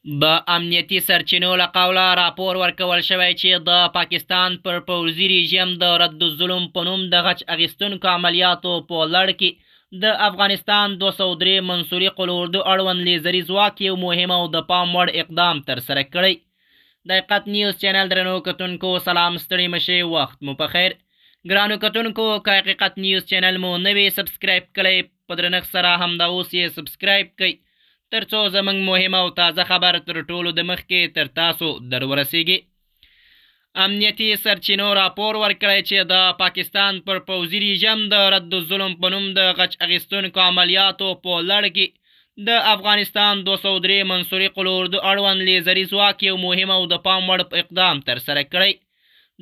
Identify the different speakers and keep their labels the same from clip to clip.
Speaker 1: د امنیتي سرچینو له قوله راپور ورکول شوی چې د پاکستان پر پوځي رژیم د رد الظلم په نوم د غچ اخیستونکو عملیاتو په لړ کې د افغانستان 203 منصوري قلوردو اړوند لیزري ځواک یو مهم او د پام وړ اقدام ترسره کړی. د حقیقت نیوز چینل درنو کتونکو سلام، ستړي مشئ، وخت مو په خیر. ګرانو کتونکو که حقیقت نیوز چینل مو نوی سبسکرایب کړی په درنښت سره همدا اوس یې سبسکرایب کړئ ترڅو زموږ مهم او تازه خبر تر ټولو د مخکې تر تاسو در ورسیږي. امنیتي سرچینو راپور ورکړی چې د پاکستان پر پوځي رژیم د رد الظلم په نوم د غچ اخیستونکو عملیاتو په لړ کې د افغانستان 203 منصوري قلوردو اړوند لیزري ځواک یو مهم او د پام وړ اقدام ترسره کړی.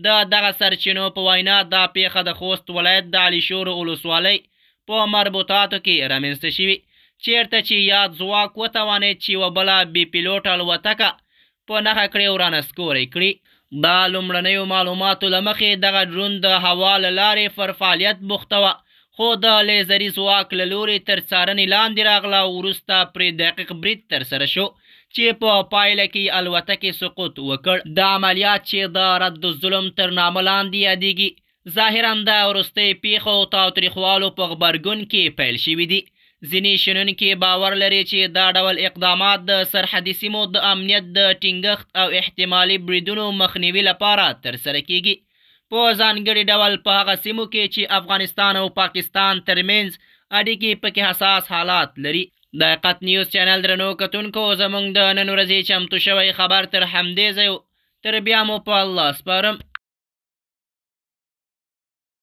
Speaker 1: د دغه سرچینو په وینا دا پیښه د خوست ولایت د علیشور ولسوالۍ په مربوطاتو کې رامنځته شوي، چیرته چې یاد ځواک وتوانید چې یوه بله بې پیلوټه الوتکه په نښه کړي او رانسکوری کړي. دا لومړنیو معلوماتو له مخې دغه ډرون د هوا له لارې پر فعالیت بوخته وه، خو د لیزري ځواک له لورې تر څارنې لاندې راغله او وروسته پرې دقیق برید ترسره شو چې په پایله کې الوتکې سقوط وکړ. دا عملیات چې د رد الظلم تر نامه لاندې یادیږي ظاهرا د وروستۍ پیښو او تاوتریخوالو په غبرګون کې پیل شوي دي. ځینې شنونکي باور لري چې دا ډول اقدامات د سرحدي سیمو د امنیت د ټینګښت او احتمالي بریدونو مخنیوي لپاره ترسره کیږي، په ځانګړي ډول په هغه سیمو کې چې افغانستان او پاکستان ترمنځ اړیکې پکې حساس حالات لري. د حقیقت نیوز چینل درنو کتونکو زموږ د نن ورځې چمتو شوی خبر تر همدې ځای تر بیا مو په الله سپارم.